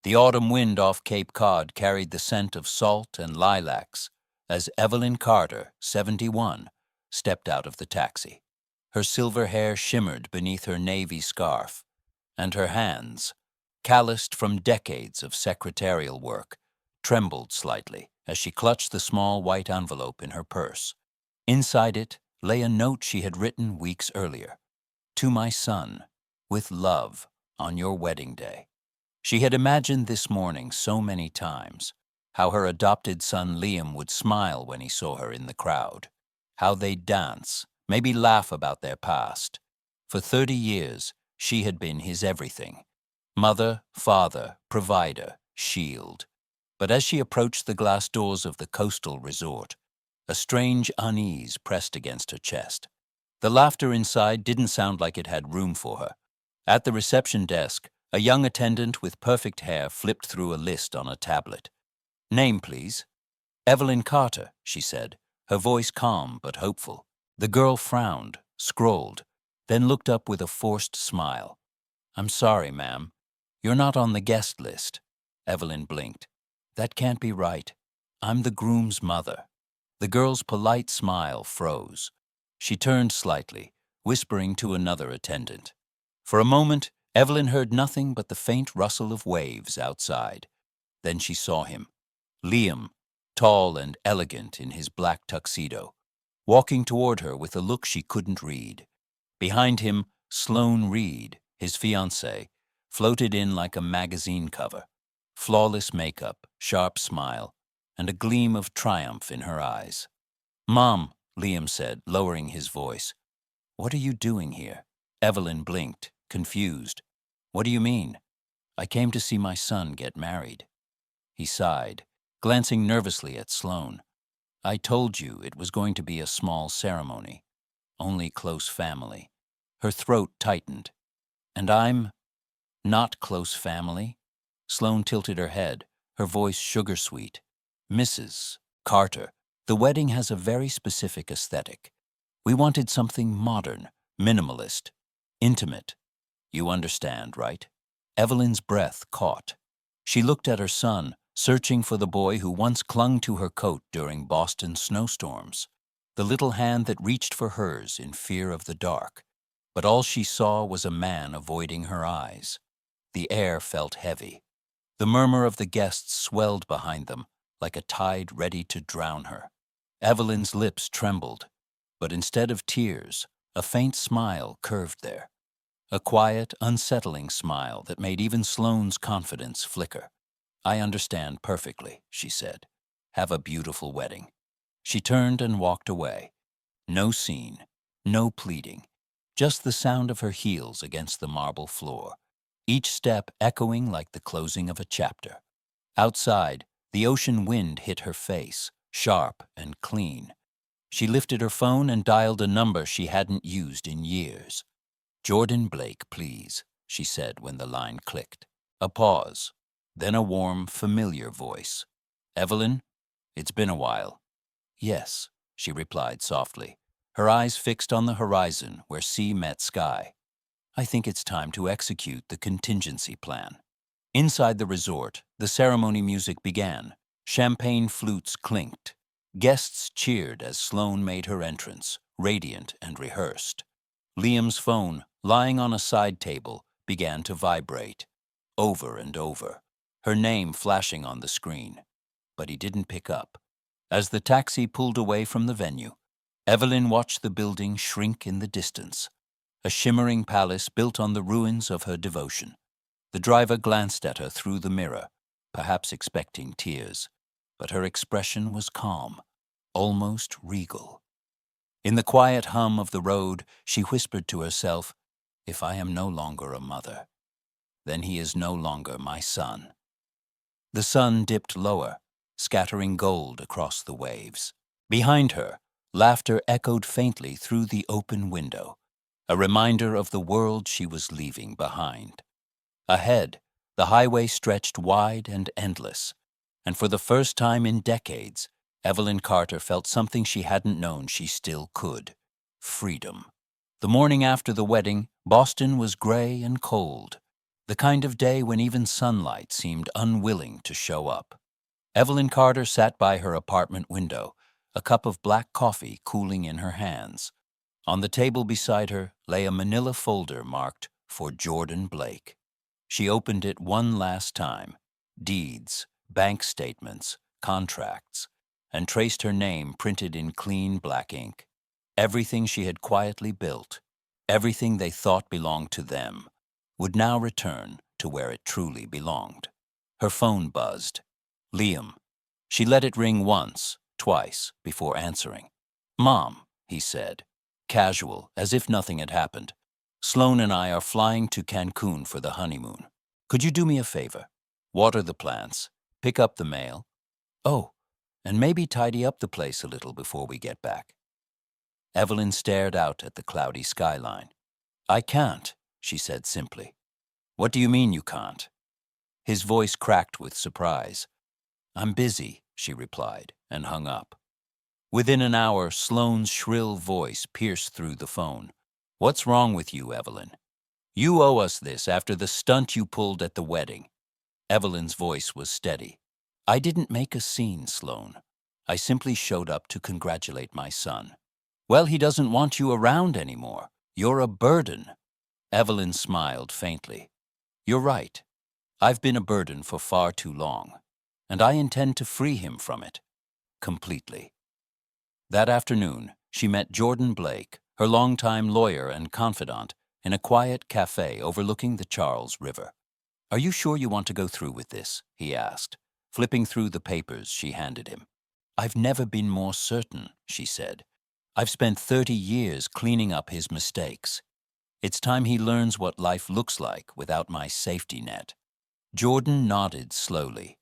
The autumn wind off Cape Cod carried the scent of salt and lilacs as Evelyn Carter, 71, stepped out of the taxi. Her silver hair shimmered beneath her navy scarf, and her hands, calloused from decades of secretarial work, trembled slightly as she clutched the small white envelope in her purse. Inside it lay a note she had written weeks earlier. "To my son, with love, on your wedding day." She had imagined this morning so many times, how her adopted son Liam would smile when he saw her in the crowd, how they'd dance, maybe laugh about their past. For 30 years, she had been his everything: mother, father, provider, shield. But as she approached the glass doors of the coastal resort, a strange unease pressed against her chest. The laughter inside didn't sound like it had room for her. At the reception desk, a young attendant with perfect hair flipped through a list on a tablet. "Name, please." "Evelyn Carter," she said, her voice calm but hopeful. The girl frowned, scrolled, then looked up with a forced smile. "I'm sorry, ma'am. You're not on the guest list." Evelyn blinked. "That can't be right. I'm the groom's mother." The girl's polite smile froze. She turned slightly, whispering to another attendant. For a moment, Evelyn heard nothing but the faint rustle of waves outside. Then she saw him, Liam, tall and elegant in his black tuxedo, walking toward her with a look she couldn't read. Behind him, Sloane Reed, his fiancée, floated in like a magazine cover. Flawless makeup, sharp smile, and a gleam of triumph in her eyes. "Mom," Liam said, lowering his voice. "What are you doing here?" Evelyn blinked, confused. "What do you mean?" "I came to see my son get married." He sighed, glancing nervously at Sloane. "I told you it was going to be a small ceremony. Only close family." Her throat tightened. "And I'm not close family?" Sloane tilted her head, her voice sugar-sweet. "Mrs. Carter, the wedding has a very specific aesthetic. We wanted something modern, minimalist, intimate. You understand, right?" Evelyn's breath caught. She looked at her son, searching for the boy who once clung to her coat during Boston snowstorms, the little hand that reached for hers in fear of the dark. But all she saw was a man avoiding her eyes. The air felt heavy. The murmur of the guests swelled behind them, like a tide ready to drown her. Evelyn's lips trembled, but instead of tears, a faint smile curved there. A quiet, unsettling smile that made even Sloane's confidence flicker. "I understand perfectly," she said. "Have a beautiful wedding." She turned and walked away. No scene, no pleading, just the sound of her heels against the marble floor, each step echoing like the closing of a chapter. Outside, the ocean wind hit her face, sharp and clean. She lifted her phone and dialed a number she hadn't used in years. "Jordan Blake, please," she said when the line clicked. A pause, then a warm, familiar voice. "Evelyn, it's been a while." "Yes," she replied softly, her eyes fixed on the horizon where sea met sky. "I think it's time to execute the contingency plan." Inside the resort, the ceremony music began. Champagne flutes clinked. Guests cheered as Sloane made her entrance, radiant and rehearsed. Liam's phone, lying on a side table, began to vibrate, over and over, her name flashing on the screen. But he didn't pick up. As the taxi pulled away from the venue, Evelyn watched the building shrink in the distance, a shimmering palace built on the ruins of her devotion. The driver glanced at her through the mirror, perhaps expecting tears, but her expression was calm, almost regal. In the quiet hum of the road, she whispered to herself, "If I am no longer a mother, then he is no longer my son." The sun dipped lower, scattering gold across the waves. Behind her, laughter echoed faintly through the open window, a reminder of the world she was leaving behind. Ahead, the highway stretched wide and endless, and for the first time in decades, Evelyn Carter felt something she hadn't known she still could: freedom. The morning after the wedding, Boston was gray and cold. The kind of day when even sunlight seemed unwilling to show up. Evelyn Carter sat by her apartment window, a cup of black coffee cooling in her hands. On the table beside her lay a manila folder marked for Jordan Blake. She opened it one last time, deeds, bank statements, contracts, and traced her name printed in clean black ink. Everything she had quietly built, everything they thought belonged to them, would now return to where it truly belonged. Her phone buzzed. Liam. She let it ring once, twice, before answering. "Mom," he said, casual, as if nothing had happened. "Sloan and I are flying to Cancun for the honeymoon. Could you do me a favor? Water the plants, pick up the mail. Oh, and maybe tidy up the place a little before we get back." Evelyn stared out at the cloudy skyline. "I can't," she said simply. "What do you mean you can't?" His voice cracked with surprise. "I'm busy," she replied, and hung up. Within an hour, Sloane's shrill voice pierced through the phone. "What's wrong with you, Evelyn? You owe us this after the stunt you pulled at the wedding." Evelyn's voice was steady. "I didn't make a scene, Sloane. I simply showed up to congratulate my son." "Well, he doesn't want you around anymore. You're a burden." Evelyn smiled faintly. "You're right. I've been a burden for far too long, and I intend to free him from it. Completely." That afternoon, she met Jordan Blake, her longtime lawyer and confidant, in a quiet cafe overlooking the Charles River. "Are you sure you want to go through with this?" he asked, flipping through the papers she handed him. "I've never been more certain," she said. "I've spent 30 years cleaning up his mistakes. It's time he learns what life looks like without my safety net." Jordan nodded slowly.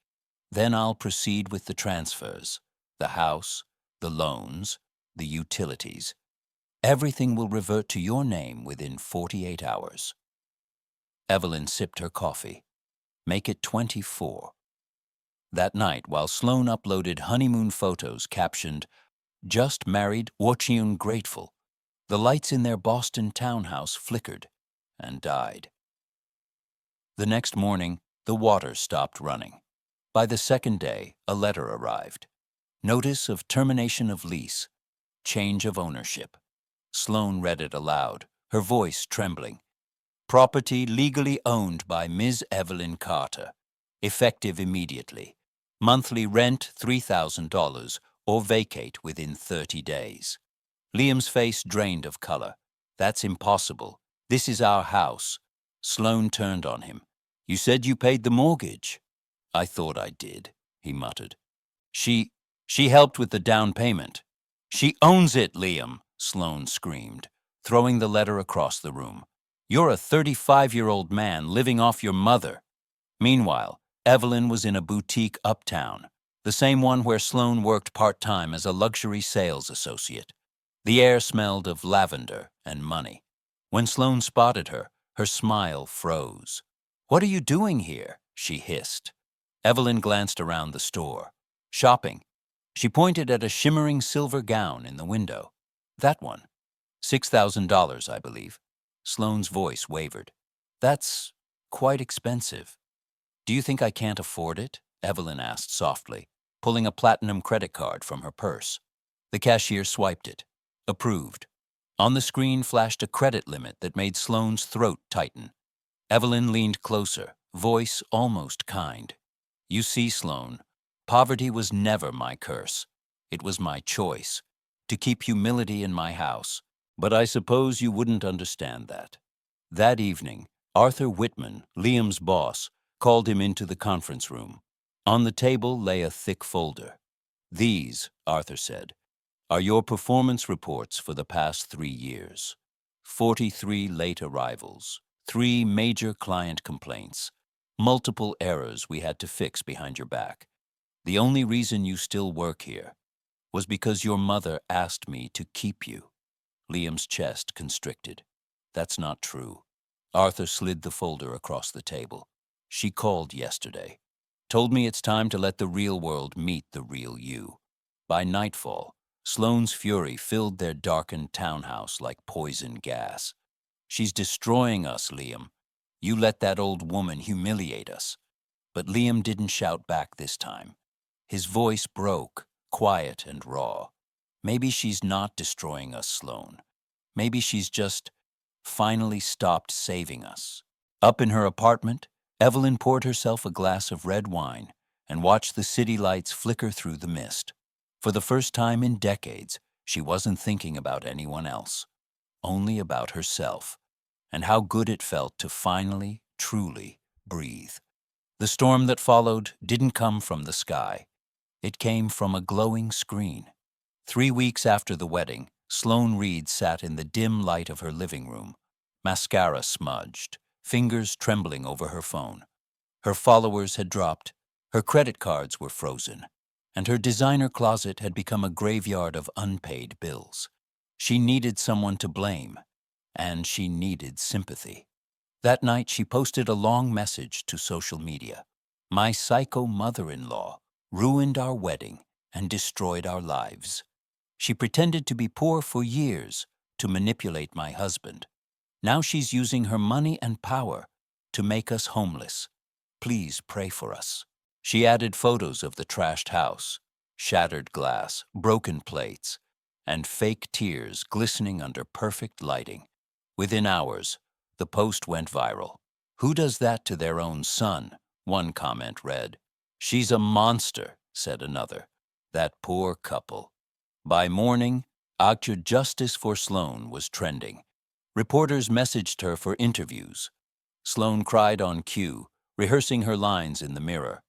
"Then I'll proceed with the transfers, the house, the loans, the utilities. Everything will revert to your name within 48 hours. Evelyn sipped her coffee. "Make it 24. That night, while Sloane uploaded honeymoon photos captioned, "Just married, Wochiun grateful," the lights in their Boston townhouse flickered and died. The next morning, the water stopped running. By the second day, a letter arrived. Notice of termination of lease, change of ownership. Sloane read it aloud, her voice trembling. "Property legally owned by Ms. Evelyn Carter. Effective immediately. Monthly rent $3,000 or vacate within 30 days. Liam's face drained of color. "That's impossible. This is our house." Sloane turned on him. "You said you paid the mortgage." "I thought I did," he muttered. She helped with the down payment." "She owns it, Liam," Sloane screamed, throwing the letter across the room. "You're a 35-year-old man living off your mother." Meanwhile, Evelyn was in a boutique uptown, the same one where Sloane worked part-time as a luxury sales associate. The air smelled of lavender and money. When Sloane spotted her, her smile froze. "What are you doing here?" she hissed. Evelyn glanced around the store. "Shopping." She pointed at a shimmering silver gown in the window. "That one. $6,000, I believe." Sloane's voice wavered. "That's quite expensive." "Do you think I can't afford it?" Evelyn asked softly, pulling a platinum credit card from her purse. The cashier swiped it. Approved. On the screen flashed a credit limit that made Sloane's throat tighten. Evelyn leaned closer, voice almost kind. "You see, Sloane, poverty was never my curse. It was my choice, to keep humility in my house. But I suppose you wouldn't understand that." That evening, Arthur Whitman, Liam's boss, called him into the conference room. On the table lay a thick folder. "These," Arthur said, "are your performance reports for the past 3 years. 43 late arrivals, 3 major client complaints, multiple errors we had to fix behind your back. The only reason you still work here was because your mother asked me to keep you." Liam's chest constricted. "That's not true." Arthur slid the folder across the table. "She called yesterday. Told me it's time to let the real world meet the real you." By nightfall, Sloane's fury filled their darkened townhouse like poison gas. "She's destroying us, Liam. You let that old woman humiliate us." But Liam didn't shout back this time. His voice broke, quiet and raw. "Maybe she's not destroying us, Sloane. Maybe she's just finally stopped saving us." Up in her apartment, Evelyn poured herself a glass of red wine and watched the city lights flicker through the mist. For the first time in decades, she wasn't thinking about anyone else, only about herself, and how good it felt to finally, truly breathe. The storm that followed didn't come from the sky. It came from a glowing screen. 3 weeks after the wedding, Sloane Reed sat in the dim light of her living room, mascara smudged, fingers trembling over her phone. Her followers had dropped, her credit cards were frozen, and her designer closet had become a graveyard of unpaid bills. She needed someone to blame, and she needed sympathy. That night, she posted a long message to social media. "My psycho mother-in-law ruined our wedding and destroyed our lives. She pretended to be poor for years to manipulate my husband. Now she's using her money and power to make us homeless. Please pray for us." She added photos of the trashed house, shattered glass, broken plates, and fake tears glistening under perfect lighting. Within hours, the post went viral. "Who does that to their own son?" one comment read. "She's a monster," said another. "That poor couple." By morning, Actu Justice for Sloane was trending. Reporters messaged her for interviews. Sloane cried on cue, rehearsing her lines in the mirror.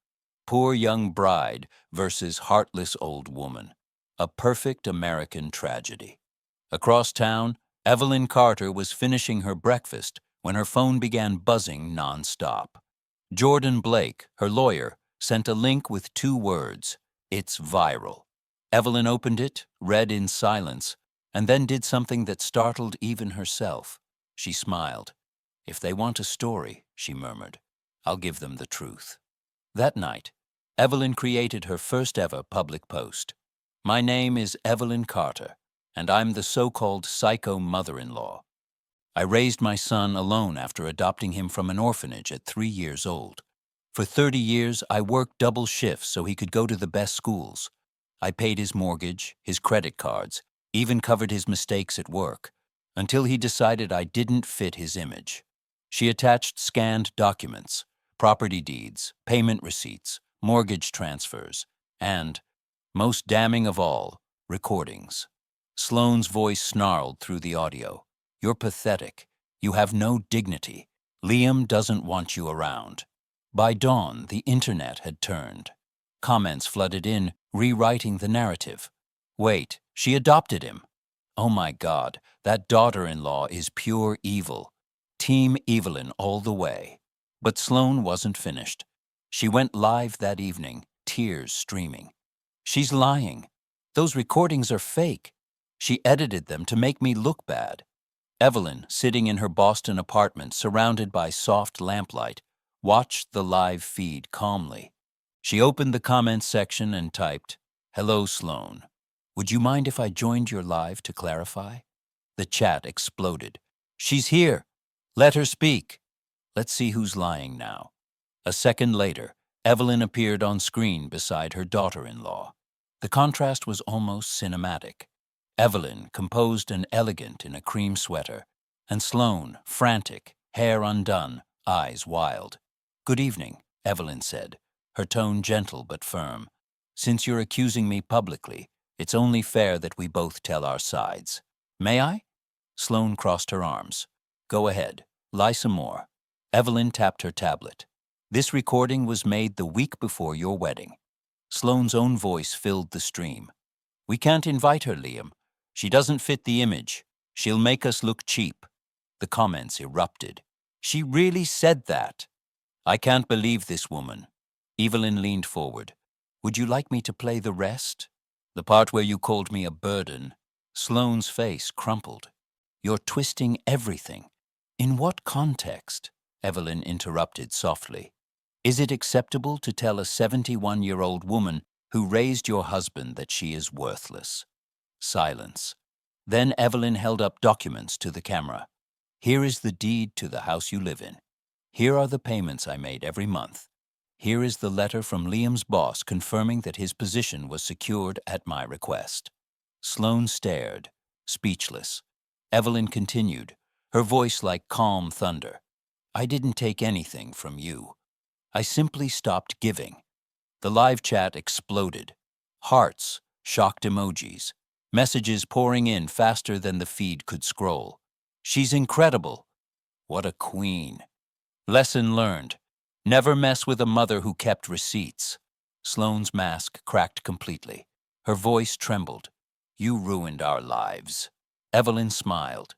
Poor young bride versus heartless old woman. A perfect American tragedy. Across town, Evelyn Carter was finishing her breakfast when her phone began buzzing nonstop. Jordan Blake, her lawyer, sent a link with 2 words: "It's viral." Evelyn opened it, read in silence, and then did something that startled even herself. She smiled. "If they want a story," she murmured, "I'll give them the truth." That night, Evelyn created her first ever public post. "My name is Evelyn Carter, and I'm the so-called psycho mother-in-law. I raised my son alone after adopting him from an orphanage at 3 years old. For 30 years, I worked double shifts so he could go to the best schools. I paid his mortgage, his credit cards, even covered his mistakes at work, until he decided I didn't fit his image." She attached scanned documents, property deeds, payment receipts, mortgage transfers, and, most damning of all, recordings. Sloane's voice snarled through the audio. "You're pathetic. You have no dignity. Liam doesn't want you around." By dawn, the internet had turned. Comments flooded in, rewriting the narrative. "Wait, she adopted him. Oh my God, that daughter-in-law is pure evil. Team Evelyn all the way." But Sloane wasn't finished. She went live that evening, tears streaming. "She's lying. Those recordings are fake. She edited them to make me look bad." Evelyn, sitting in her Boston apartment surrounded by soft lamplight, watched the live feed calmly. She opened the comments section and typed, "Hello, Sloane. Would you mind if I joined your live to clarify?" The chat exploded. "She's here. Let her speak. Let's see who's lying now." A second later, Evelyn appeared on screen beside her daughter-in-law. The contrast was almost cinematic. Evelyn, composed and elegant in a cream sweater, and Sloane, frantic, hair undone, eyes wild. "Good evening," Evelyn said, her tone gentle but firm. "Since you're accusing me publicly, it's only fair that we both tell our sides. May I?" Sloane crossed her arms. "Go ahead. Lie some more." Evelyn tapped her tablet. "This recording was made the week before your wedding." Sloane's own voice filled the stream. "We can't invite her, Liam. She doesn't fit the image. She'll make us look cheap." The comments erupted. "She really said that." "I can't believe this woman." Evelyn leaned forward. "Would you like me to play the rest? The part where you called me a burden?" Sloane's face crumpled. "You're twisting everything." "In what context?" Evelyn interrupted softly. "Is it acceptable to tell a 71-year-old woman who raised your husband that she is worthless?" Silence. Then Evelyn held up documents to the camera. "Here is the deed to the house you live in. Here are the payments I made every month. Here is the letter from Liam's boss confirming that his position was secured at my request. Sloane stared, speechless. Evelyn continued, her voice like calm thunder. I didn't take anything from you. I simply stopped giving. The live chat exploded. Hearts, shocked emojis, messages pouring in faster than the feed could scroll. She's incredible. What a queen. Lesson learned. Never mess with a mother who kept receipts. Sloane's mask cracked completely. Her voice trembled. You ruined our lives. Evelyn smiled.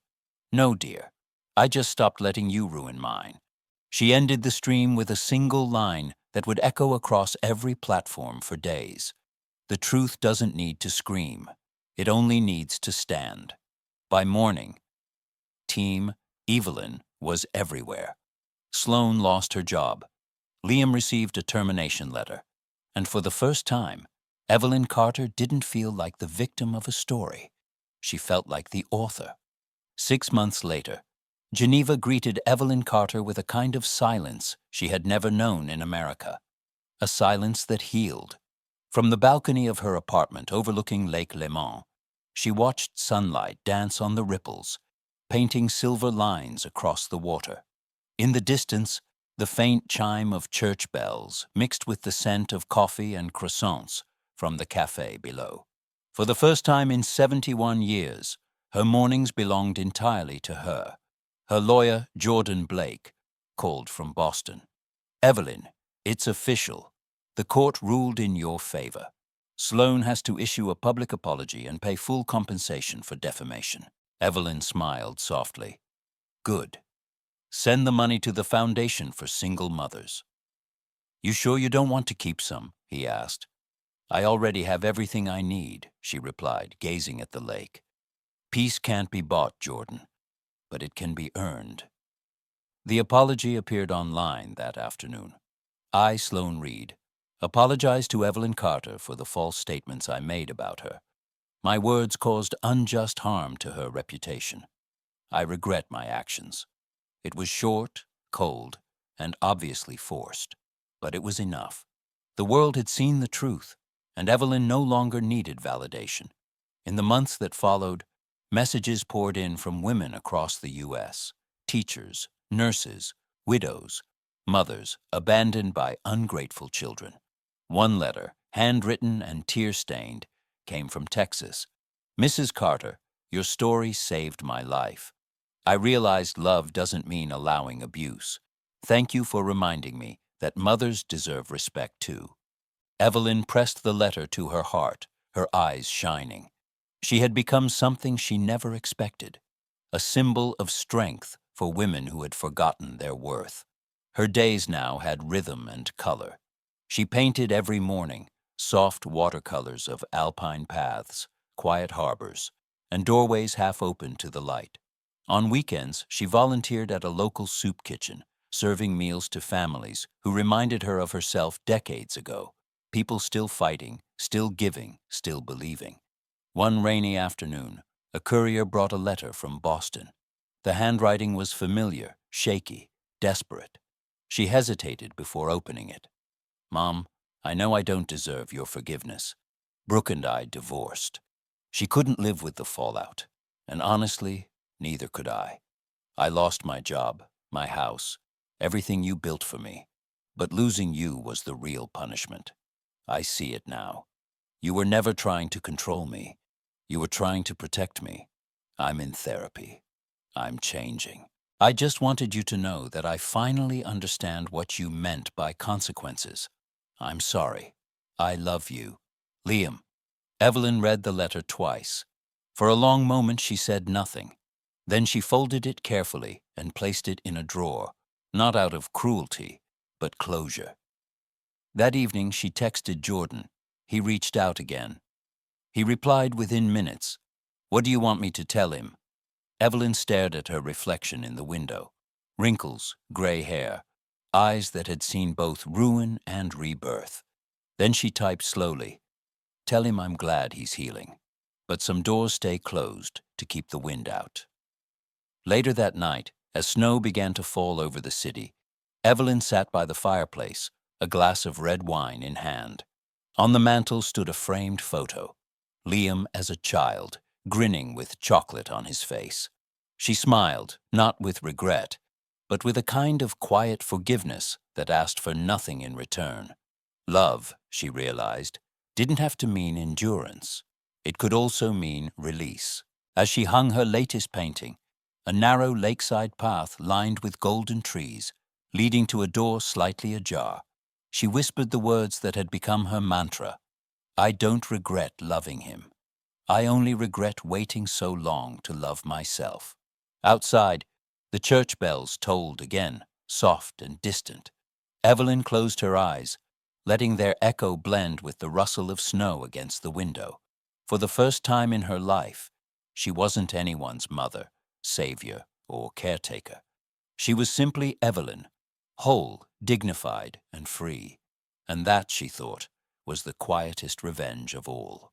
No, dear. I just stopped letting you ruin mine. She ended the stream with a single line that would echo across every platform for days. The truth doesn't need to scream. It only needs to stand. By morning, Team Evelyn was everywhere. Sloane lost her job. Liam received a termination letter. And for the first time, Evelyn Carter didn't feel like the victim of a story. She felt like the author. 6 months later, Geneva greeted Evelyn Carter with a kind of silence she had never known in America. A silence that healed. From the balcony of her apartment overlooking Lake Léman, she watched sunlight dance on the ripples, painting silver lines across the water. In the distance, the faint chime of church bells mixed with the scent of coffee and croissants from the cafe below. For the first time in 71 years, her mornings belonged entirely to her. Her lawyer, Jordan Blake, called from Boston. Evelyn, it's official. The court ruled in your favor. Sloane has to issue a public apology and pay full compensation for defamation. Evelyn smiled softly. Good. Send the money to the Foundation for Single Mothers. You sure you don't want to keep some? He asked. I already have everything I need, she replied, gazing at the lake. Peace can't be bought, Jordan, but it can be earned. The apology appeared online that afternoon. I, Sloane Reed, apologize to Evelyn Carter for the false statements I made about her. My words caused unjust harm to her reputation. I regret my actions. It was short, cold, and obviously forced, but it was enough. The world had seen the truth, and Evelyn no longer needed validation. In the months that followed, messages poured in from women across the U.S., teachers, nurses, widows, mothers abandoned by ungrateful children. One letter, handwritten and tear-stained, came from Texas. Mrs. Carter, your story saved my life. I realized love doesn't mean allowing abuse. Thank you for reminding me that mothers deserve respect too. Evelyn pressed the letter to her heart, her eyes shining. She had become something she never expected, a symbol of strength for women who had forgotten their worth. Her days now had rhythm and color. She painted every morning, soft watercolors of alpine paths, quiet harbors, and doorways half open to the light. On weekends, she volunteered at a local soup kitchen, serving meals to families who reminded her of herself decades ago. People still fighting, still giving, still believing. One rainy afternoon, a courier brought a letter from Boston. The handwriting was familiar, shaky, desperate. She hesitated before opening it. Mom, I know I don't deserve your forgiveness. Brooke and I divorced. She couldn't live with the fallout, and honestly, neither could I. I lost my job, my house, everything you built for me. But losing you was the real punishment. I see it now. You were never trying to control me. You were trying to protect me. I'm in therapy. I'm changing. I just wanted you to know that I finally understand what you meant by consequences. I'm sorry. I love you. Liam. Evelyn read the letter twice. For a long moment she said nothing. Then she folded it carefully and placed it in a drawer, not out of cruelty, but closure. That evening she texted Jordan. He reached out again. He replied within minutes. What do you want me to tell him? Evelyn stared at her reflection in the window. Wrinkles, gray hair, eyes that had seen both ruin and rebirth. Then she typed slowly. Tell him I'm glad he's healing, but some doors stay closed to keep the wind out. Later that night, as snow began to fall over the city, Evelyn sat by the fireplace, a glass of red wine in hand. On the mantel stood a framed photo, Liam as a child, grinning with chocolate on his face. She smiled, not with regret, but with a kind of quiet forgiveness that asked for nothing in return. Love, she realized, didn't have to mean endurance. It could also mean release. As she hung her latest painting, a narrow lakeside path lined with golden trees, leading to a door slightly ajar, she whispered the words that had become her mantra. I don't regret loving him. I only regret waiting so long to love myself. Outside, the church bells tolled again, soft and distant. Evelyn closed her eyes, letting their echo blend with the rustle of snow against the window. For the first time in her life, she wasn't anyone's mother, savior, or caretaker. She was simply Evelyn, whole, dignified, and free. And that, she thought, was the quietest revenge of all.